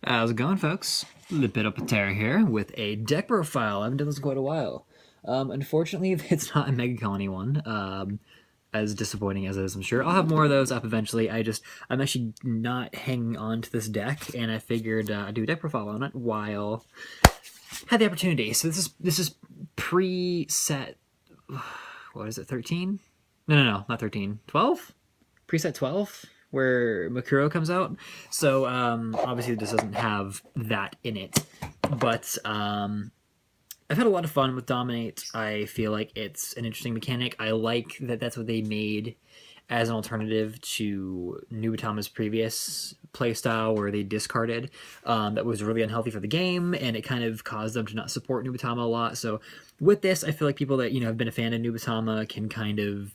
How's it going, folks? Lepidoptera here with a deck profile. I haven't done this in quite a while. Unfortunately, it's not a Mega Colony one. As disappointing as it is, I'm sure. I'll have more of those up eventually. I'm actually not hanging on to this deck, and I figured I'd do a deck profile on it while I had the opportunity. So this is preset. What is it? 13? No, not 13. 12? Preset 12, where Makuro comes out. So obviously this doesn't have that in it, but I've had a lot of fun with Dominate. I feel like it's an interesting mechanic. I like that that's what they made as an alternative to Nubatama's previous playstyle where they discarded. That was really unhealthy for the game, and it kind of caused them to not support Nubatama a lot. So with this, I feel like people that have been a fan of Nubatama can kind of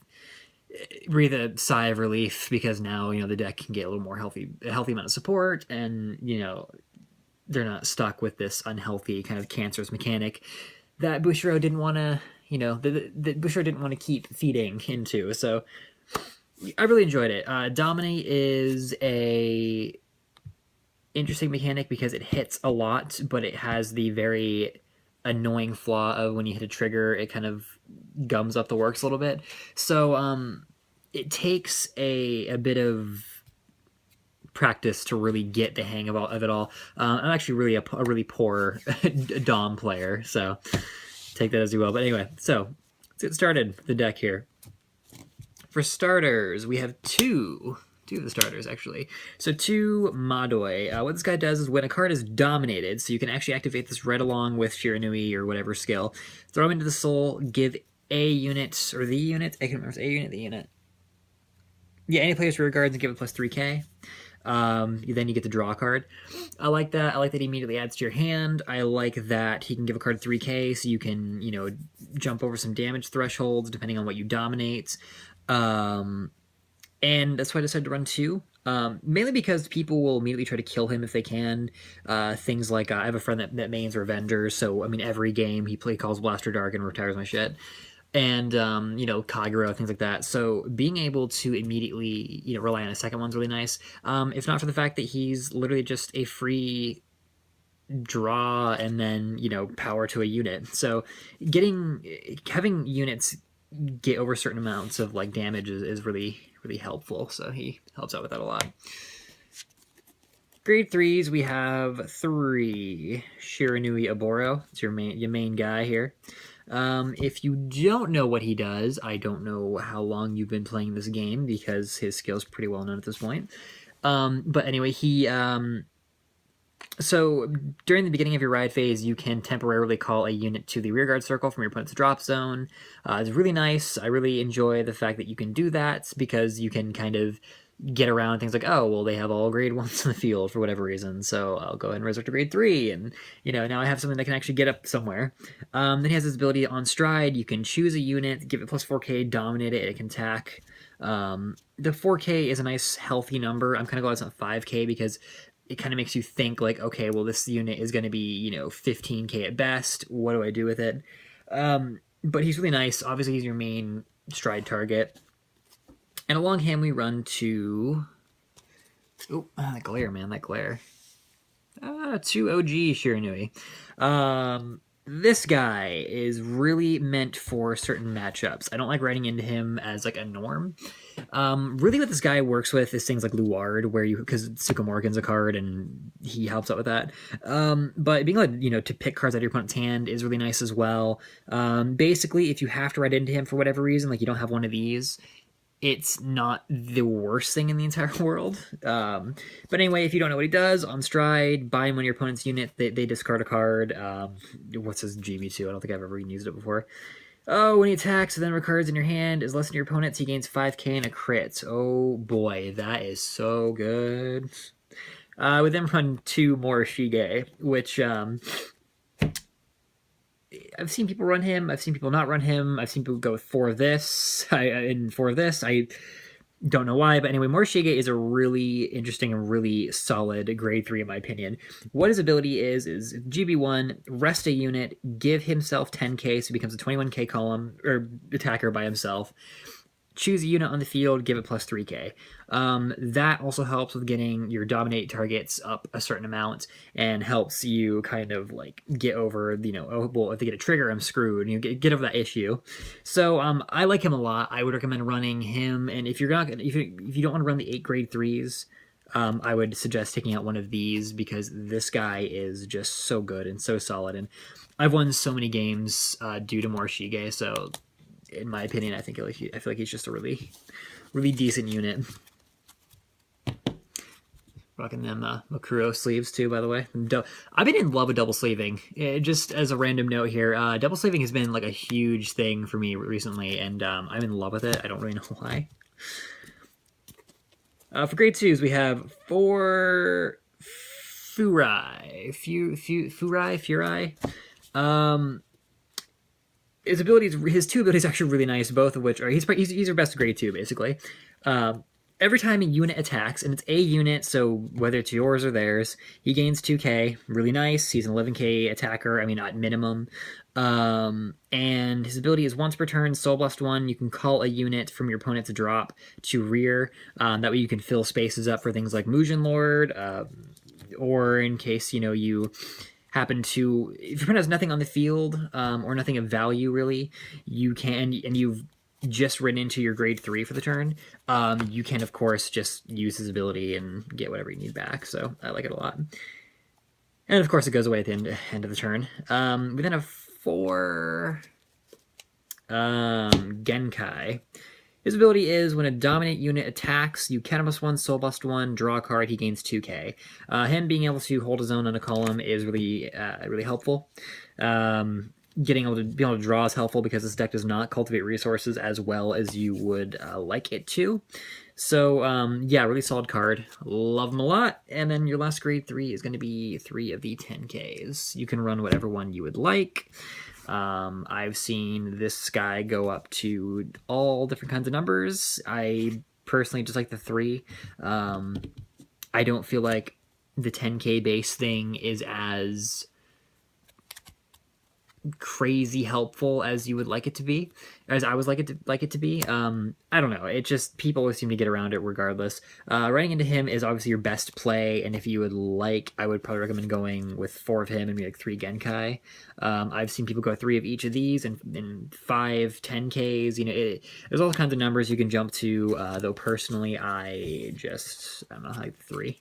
breathe a sigh of relief, because now the deck can get a little more a healthy amount of support, and they're not stuck with this unhealthy kind of cancerous mechanic that Bushiro didn't want to that Bushiro didn't want to keep feeding into. So I really enjoyed it. Dominate is a interesting mechanic because it hits a lot, but it has the very annoying flaw of when you hit a trigger, it kind of gums up the works a little bit. So it takes a bit of practice to really get the hang of it all. I'm actually really a really poor Dom player, so take that as you will. But anyway, so let's get started with the deck here. For starters, we have two of the starters, actually. So 2 Madoi. What this guy does is when a card is dominated, so you can actually activate this right along with Shiranui or whatever skill, throw him into the soul, give a unit, or the unit, I can't remember if it's a unit, the unit. Yeah, any player's rear guards and give it plus 3k. Then you get to draw a card. I like that. I like that he immediately adds to your hand. I like that he can give a card 3k, so you can, jump over some damage thresholds depending on what you dominate. And that's why I decided to run 2. Mainly because people will immediately try to kill him if they can. Things like, I have a friend that mains Revengers, so, every game he calls Blaster Dark and retires my shit. And, Kagura, things like that. So being able to immediately, rely on a second one's really nice. If not for the fact that he's literally just a free draw and then, power to a unit. So having units get over certain amounts of damage is really helpful, so he helps out with that a lot. Grade 3s, we have 3 Shiranui Oboro. It's your main guy here. If you don't know what he does, I don't know how long you've been playing this game, because his skill's pretty well known at this point. But anyway, so during the beginning of your ride phase, you can temporarily call a unit to the rearguard circle from your opponent's drop zone. It's really nice. I really enjoy the fact that you can do that, because you can kind of get around things like, oh, well, they have all grade 1s in the field for whatever reason, so I'll go ahead and resurrect to grade 3, and, now I have something that can actually get up somewhere. Then he has this ability on stride. You can choose a unit, give it plus 4k, dominate it, it can attack. The 4k is a nice, healthy number. I'm kind of glad it's not 5k, because it kind of makes you think, okay, well, this unit is going to be, 15k at best. What do I do with it? But he's really nice. Obviously, he's your main stride target. And along him, we run to... Oh, that glare, man, that glare. 2 OG Shiranui. This guy is really meant for certain matchups. I don't like riding into him as a norm. Really what this guy works with is things like Luard, because Sukamorgan's a card and he helps out with that. But being able to pick cards out of your opponent's hand is really nice as well. Basically, if you have to ride into him for whatever reason, you don't have one of these, it's not the worst thing in the entire world. But anyway, if you don't know what he does, on stride, buy him on your opponent's unit, they discard a card. What's his GB2? I don't think I've ever used it before. Oh, when he attacks, the number of cards in your hand is less than your opponent's, he gains 5k and a crit. Oh boy, that is so good. We then run 2 more Shige, which... I've seen people run him. I've seen people not run him. I've seen people go with 4 of this. And 4 of this. I don't know why. But anyway, Morishige is a really interesting and really solid grade 3 in my opinion. What his ability is GB1, rest a unit, give himself 10k, so he becomes a 21k column or attacker by himself. choose a unit on the field, give it plus 3k. That also helps with getting your dominate targets up a certain amount and helps you kind of like get over, oh, well, if they get a trigger, I'm screwed, and you get over that issue. So I like him a lot. I would recommend running him, and if you don't want to run the 8 grade 3s, I would suggest taking out one of these, because this guy is just so good and so solid, and I've won so many games due to Morishige, so in my opinion, I feel like he's just a really, really decent unit. Rocking them Makuro sleeves too, by the way. I've been in love with double sleeving. Just as a random note here, double sleeving has been like a huge thing for me recently, and I'm in love with it. I don't really know why. For grade 2s, we have 4 Furai. Furai. His 2 abilities are actually really nice, both of which are he's our best grade 2 basically. Every time a unit attacks, and it's a unit, so whether it's yours or theirs, he gains 2k. Really nice. He's an 11k attacker. I mean, at minimum. And his ability is once per turn, Soul Blast 1. You can call a unit from your opponent's drop to rear. That way you can fill spaces up for things like Mugen Lord, or in case you happen to, if your opponent has nothing on the field, or nothing of value really, you can, and you've just ridden into your grade 3 for the turn, you can of course just use his ability and get whatever you need back. So I like it a lot. And of course it goes away at the end of the turn. We then have 4 Genkai. His ability is when a dominant unit attacks, you +1, Soul Blast 1, draw a card, he gains 2k. Him being able to hold his own on a column is really really helpful. Being able to draw is helpful because this deck does not cultivate resources as well as you would like it to. So yeah, really solid card. Love him a lot. And then your last grade 3 is going to be 3 of the 10Ks. You can run whatever one you would like. I've seen this guy go up to all different kinds of numbers. I personally just like the 3. I don't feel like the 10k base thing is as crazy helpful as you would like it to be, as I would like it to be. I don't know, it just, people always seem to get around it regardless. Running into him is obviously your best play, and if you would like, I would probably recommend going with 4 of him and maybe like 3 Genkai. I've seen people go 3 of each of these and 5 10Ks. There's all kinds of numbers you can jump to, though personally I don't know, like 3.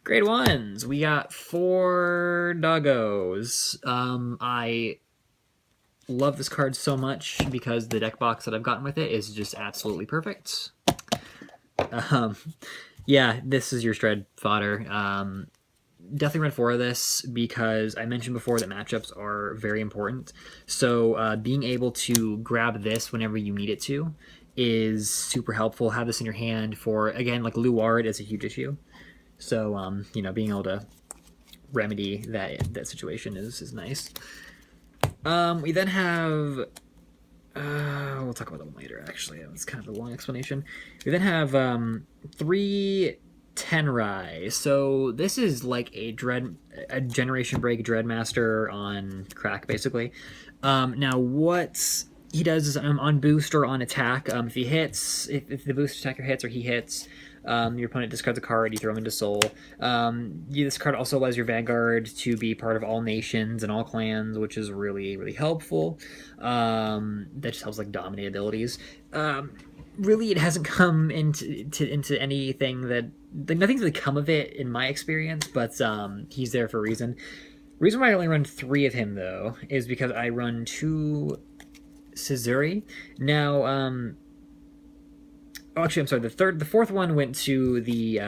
Grade 1s, we got 4 doggos. I love this card so much because the deck box that I've gotten with it is just absolutely perfect. Yeah, this is your shred fodder. Definitely run 4 of this because I mentioned before that matchups are very important. So being able to grab this whenever you need it to is super helpful. Have this in your hand for, again, like Luard is a huge issue. So, being able to remedy that situation is nice. We then have, we'll talk about that one later, actually. It's kind of a long explanation. We then have 3 Tenrai. So this is like a Generation Break Dreadmaster on crack, basically. Now, what he does is on boost or on attack, if he hits, if the boost attacker hits or he hits, your opponent discards a card, you throw him into Soul. This card also allows your Vanguard to be part of all nations and all clans, which is really, really helpful. That just helps like dominate abilities. Really, it hasn't come into anything that, like, nothing's really come of it in my experience, but he's there for a reason. The reason why I only run 3 of him, though, is because I run 2 Scizuri. Now, actually, I'm sorry. The 4th one went to the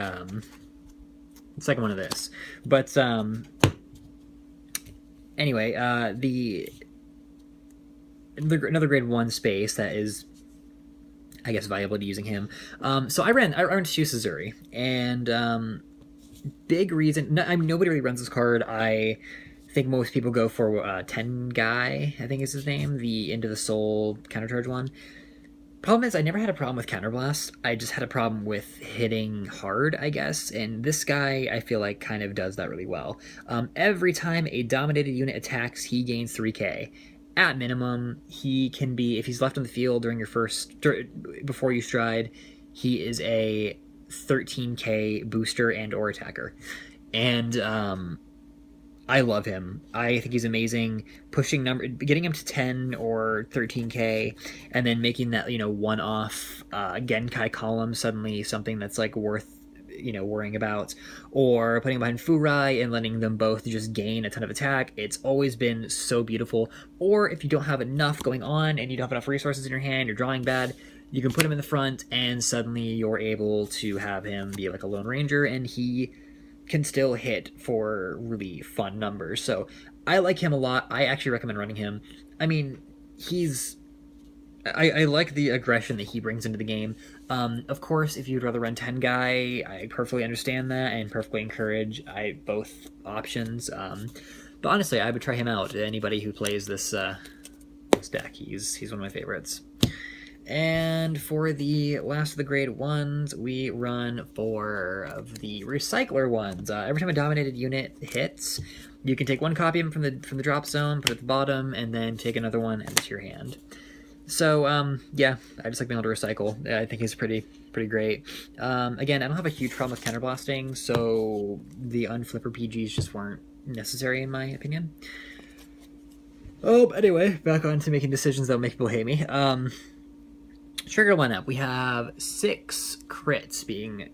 second one of this. But anyway, another grade 1 space that is, I guess, valuable to using him. So I ran 2 Scizuri, and big reason. Nobody really runs this card. I think most people go for 10 guy. I think is his name. The Into the Soul countercharge one. Problem is, I never had a problem with Counterblast. I just had a problem with hitting hard, I guess, and this guy, I feel like, kind of does that really well. Every time a dominated unit attacks, he gains 3k. at minimum, he can be, if he's left on the field during your before you stride, he is a 13k booster and or attacker. And I love him. I think he's amazing. Getting him to 10 or 13k, and then making that one-off Genkai column suddenly something that's like worth worrying about, or putting him behind Furai and letting them both just gain a ton of attack. It's always been so beautiful. Or if you don't have enough going on and you don't have enough resources in your hand, you're drawing bad, you can put him in the front, and suddenly you're able to have him be like a Lone Ranger, and he can still hit for really fun numbers. So I like him a lot. I actually recommend running him. I mean, I like the aggression that he brings into the game. Of course, if you'd rather run 10 guy, I perfectly understand that and perfectly encourage both options. But honestly, I would try him out. Anybody who plays this deck, he's one of my favorites. And for the last of the grade 1s, we run 4 of the Recycler ones. Every time a dominated unit hits, you can take 1 copy of them from the drop zone, put it at the bottom, and then take another one into your hand. So, yeah, I just like being able to recycle. I think he's pretty great. Again, I don't have a huge problem with counterblasting, so the unflipper PGs just weren't necessary in my opinion. Oh, anyway, back on to making decisions that will make people hate me. Trigger lineup, we have 6 crits, being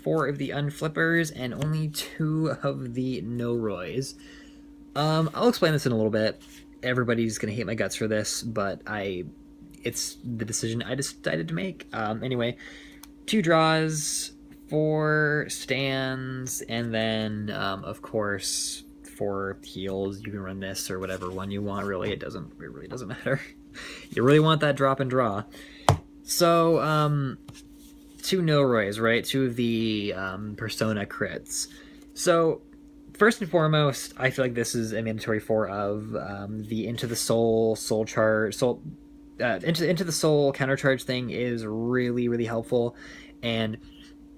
4 of the unflippers and only 2 of the no-roys. I'll explain this in a little bit. Everybody's gonna hate my guts for this, but it's the decision I decided to make. Anyway, 2 draws, 4 stands, and then, of course, 4 heals. You can run this or whatever one you want, really. It really doesn't matter. You really want that drop and draw. So, 2 no-roys, right? 2 of the Persona crits. So, first and foremost, I feel like this is a mandatory 4 of the Into the Soul Into the Soul countercharge thing is really, really helpful, and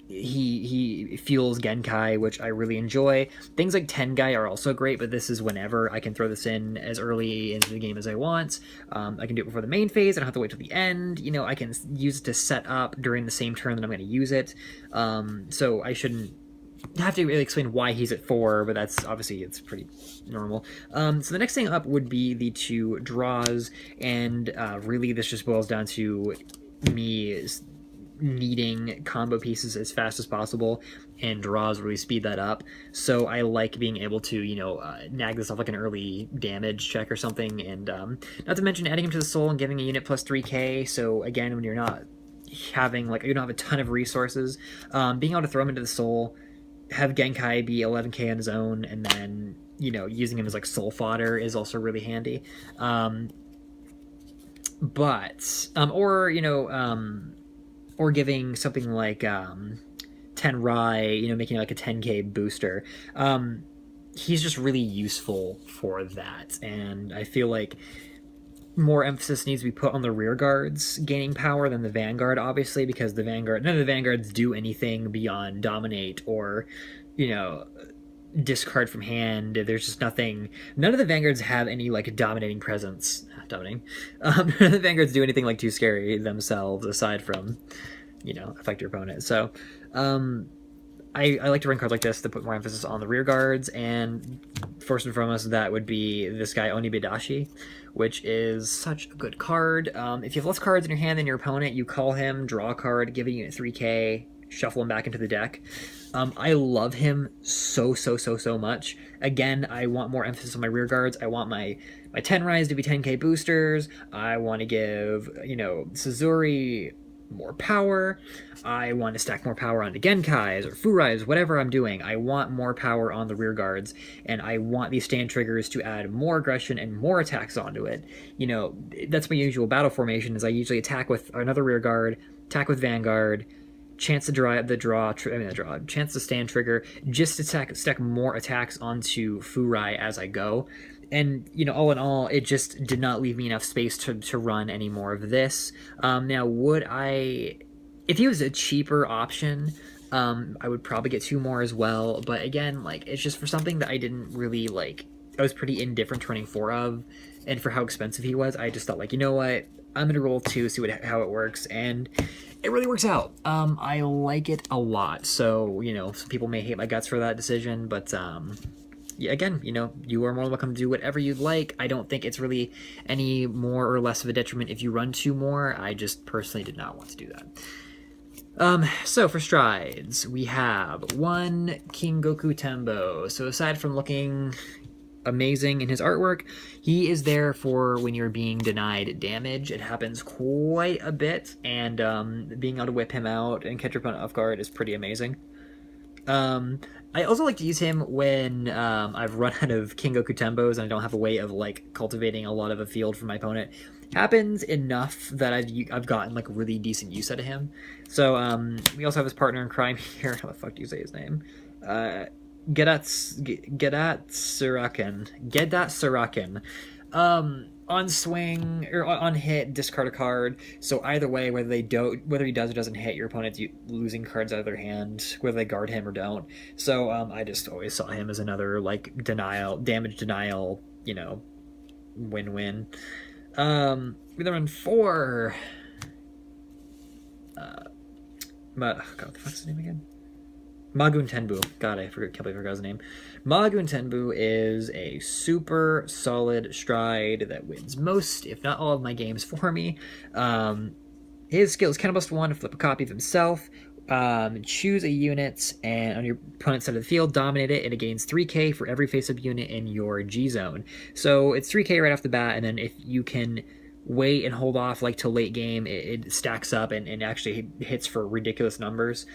he fuels Genkai, which I really enjoy. Things like Tengai are also great, but this is whenever I can throw this in as early into the game as I want. I can do it before the main phase. I don't have to wait till the end. I can use it to set up during the same turn that I'm going to use it. So I shouldn't have to really explain why he's at 4, but that's obviously it's pretty normal. So the next thing up would be the 2 draws, and really this just boils down to me needing combo pieces as fast as possible, and draws really speed that up. So I like being able to nag this off like an early damage check or something, and not to mention adding him to the soul and giving a unit plus 3k. So again, when you're not having you don't have a ton of resources, being able to throw him into the soul, have Genkai be 11k on his own, and then using him as like soul fodder is also really handy. Or giving something like 10 Rai, making like a 10k booster. He's just really useful for that, and I feel like more emphasis needs to be put on the rear guards gaining power than the Vanguard, obviously, because none of the Vanguards do anything beyond dominate or, discard from hand. There's just nothing. None of the Vanguards have any dominating presence. None of the Vanguards do anything too scary themselves, aside from, affect your opponent. So, I like to run cards like this to put more emphasis on the rear guards, and first and foremost, that would be this guy, Onibidashi, which is such a good card. If you have less cards in your hand than your opponent, you call him, draw a card, give a unit 3k, shuffle him back into the deck. I love him so much. Again, I want more emphasis on my rear guards. I want my 10 Rise to be 10k boosters. I want to give, Suzuri more power. I want to stack more power onto Genkais or Furais, whatever I'm doing. I want more power on the rear guards, and I want these stand triggers to add more aggression and more attacks onto it. That's my usual battle formation, is I usually attack with another rear guard, attack with Vanguard, chance to chance to stand trigger, just to stack more attacks onto Furai as I go. And, all in all, it just did not leave me enough space to run any more of this. Now, if he was a cheaper option, I would probably get 2 more as well. But again, it's just for something that I didn't really I was pretty indifferent to running 4 of. and for how expensive he was, I just thought, like, you know what, I'm gonna roll 2, see how it works, and it really works out. I like it a lot. So, you know, some people may hate my guts for that decision, but yeah, again, you know, you are more than welcome to do whatever you'd like. I don't think it's really any more or less of a detriment if you run 2 more. I just personally did not want to do that. So for strides, we have 1 King Goku Tembo. So aside from looking amazing in his artwork, he is there for when you're being denied damage. It happens quite a bit, and being able to whip him out and catch your opponent off guard is pretty amazing. I also like to use him when I've run out of King Goku Tembos and I don't have a way of like cultivating a lot of a field for my opponent. Happens enough that I've gotten like really decent use out of him. So we also have his partner in crime here. How the fuck do you say his name? Gedat Suraken. On swing or on hit, discard a card. So either way, whether he does or doesn't hit, your opponent's losing cards out of their hand, whether they guard him or don't. So I just always saw him as another like damage denial, you know, win-win. We then run 4. God, what the fuck's his name again? Magun Tenbu. God, can't believe I forgot his name. Magun Tenbu is a super solid stride that wins most, if not all, of my games for me. His skill is Cannibal 1 to flip a copy of himself. Choose a unit, and on your opponent's side of the field, dominate it, and it gains 3k for every face-up unit in your G zone. So it's 3k right off the bat, and then if you can wait and hold off like till late game, it stacks up and actually hits for ridiculous numbers.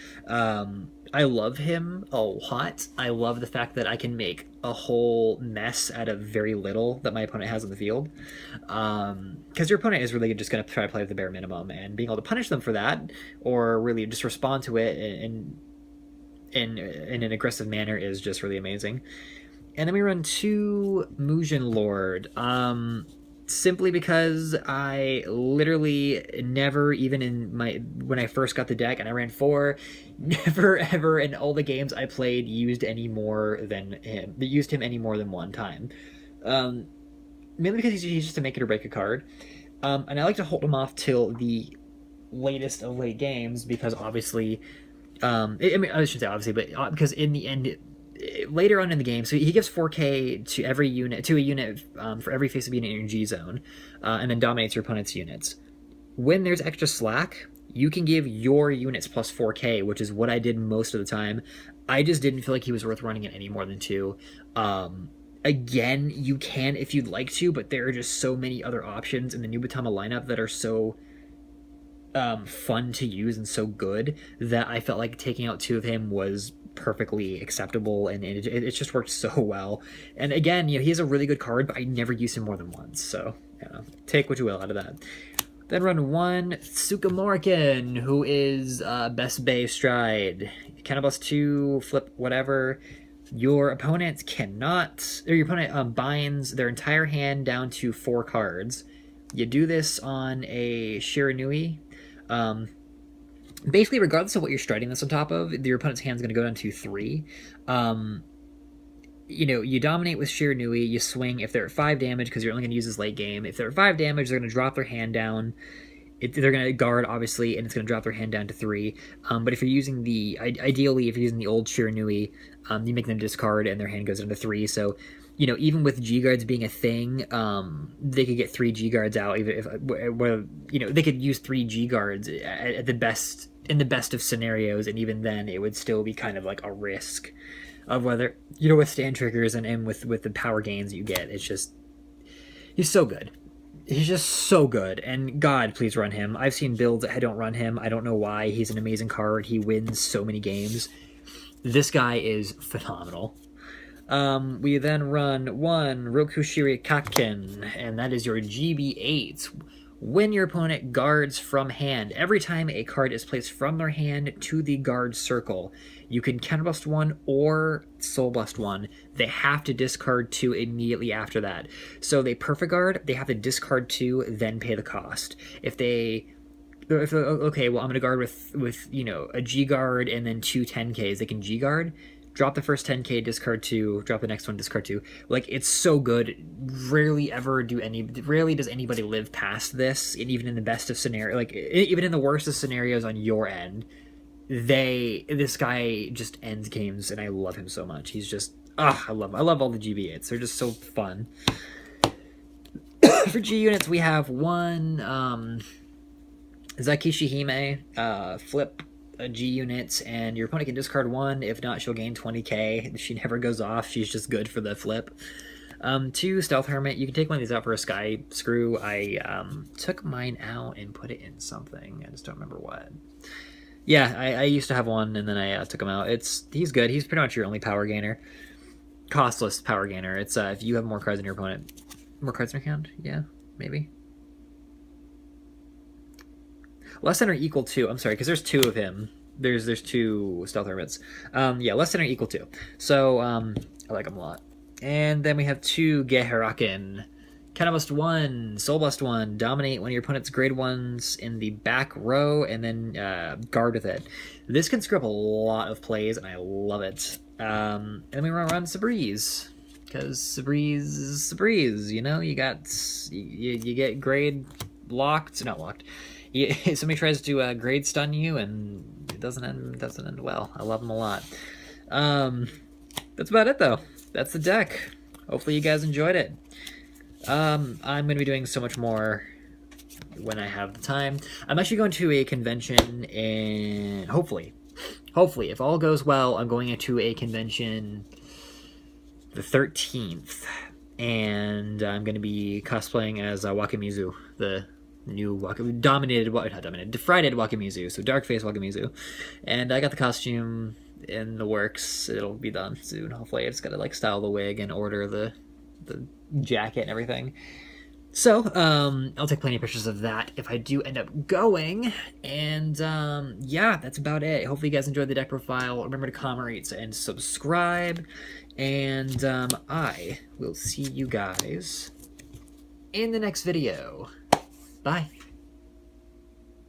I love him a lot. I love the fact that I can make a whole mess out of very little that my opponent has on the field. Because your opponent is really just going to try to play with the bare minimum, and being able to punish them for that, or really just respond to it in an aggressive manner, is just really amazing. And then we run 2 Mujin Lord. Simply because I literally never, even when I first got the deck and I ran 4, never ever in all the games I played used him any more than one time. Mainly because he's just a make it or break a card. And I like to hold him off till the latest of late games because obviously, I mean, I shouldn't say obviously, but because in the end, later on in the game, so he gives 4k to a unit for every face-up unit in your G zone, and then dominates your opponent's units. When there's extra slack, you can give your units plus 4k, which is what I did most of the time. I just didn't feel like he was worth running it any more than 2. Again, you can if you'd like to, but there are just so many other options in the Nubatama lineup that are so fun to use and so good that I felt like taking out 2 of him was perfectly acceptable, and it just worked so well. And again, you know, he has a really good card, but I never used him more than once, so take what you will out of that. Then run 1 Tsukamorikan, who is best bay stride. Cannibal 2, flip whatever. Your opponent binds their entire hand down to 4 cards. You do this on a Shiranui. Basically, regardless of what you're striding this on top of, your opponent's hand's going to go down to 3. You know, you dominate with Shiranui, you swing if they're at 5 damage, because you're only going to use this late game. If they're at 5 damage, they're going to drop their hand down. They're going to guard, obviously, and it's going to drop their hand down to 3. But if you're using ideally, if you're using the old Shiranui, you make them discard, and their hand goes down to 3. So, you know, even with G-Guards being a thing, they could get 3 G-Guards out, even if, you know, they could use 3 G-Guards at the best, in the best of scenarios, and even then it would still be kind of like a risk of whether, you know, withstand triggers and with the power gains that you get. It's just, he's so good. He's just so good, and God, please run him. I've seen builds that don't run him. I don't know why. He's an amazing card. He wins so many games. This guy is phenomenal. We then run 1 Rokushiri Kakken, and that is your GB8. When your opponent guards from hand, every time a card is placed from their hand to the guard circle, you can counterblast 1 or soul blast 1. They have to discard 2 immediately after that. So they perfect guard, they have to discard 2, then pay the cost. Okay, well, I'm going to guard with you know, a G guard and then 2 10Ks. They can G guard. drop the first 10k, discard 2, drop the next one, discard 2. Like, it's so good. Rarely does anybody live past this, and even in the best of scenario, like, even in the worst of scenarios on your end, this guy just ends games, and I love him so much. He's just, I love all the GB8s. They're just so fun. For G units, we have one, Zakishihime, flip G units, and your opponent can discard 1. If not, she'll gain 20k. She never goes off. She's just good for the flip. 2, Stealth Hermit. You can take one of these out for a Sky Screw. I took mine out and put it in something. I just don't remember what. Yeah, I used to have one, and then I took him out. He's good. He's pretty much your only power gainer. Costless power gainer. It's if you have more cards than your opponent. More cards in your hand? Yeah, maybe. Less than or equal to, I'm sorry, because there's 2 of him. There's 2 Stealth Hermits. Yeah, less than or equal to. So, I like him a lot. And then we have 2 Gehiraken. Counterblast 1, Soulblast 1, dominate one of your opponent's grade 1s in the back row, and then guard with it. This can screw up a lot of plays, and I love it. And then we run around Sabreeze. Because Sabreeze, you know, you get grade locked, not locked. Somebody tries to grade stun you, and it doesn't end well. I love them a lot. That's about it, though. That's the deck. Hopefully you guys enjoyed it. I'm going to be doing so much more when I have the time. I'm actually going to a convention, and hopefully, if all goes well, I'm going to a convention the 13th, and I'm going to be cosplaying as Wakamizu, the new defrieded Wakamizu, so Dark-Faced Wakamizu. And I got the costume in the works. It'll be done soon, hopefully. I just gotta like style the wig and order the jacket and everything. So, I'll take plenty of pictures of that if I do end up going. And, yeah, that's about it. Hopefully you guys enjoyed the deck profile. Remember to comment, rate, and subscribe. And, I will see you guys in the next video. Bye.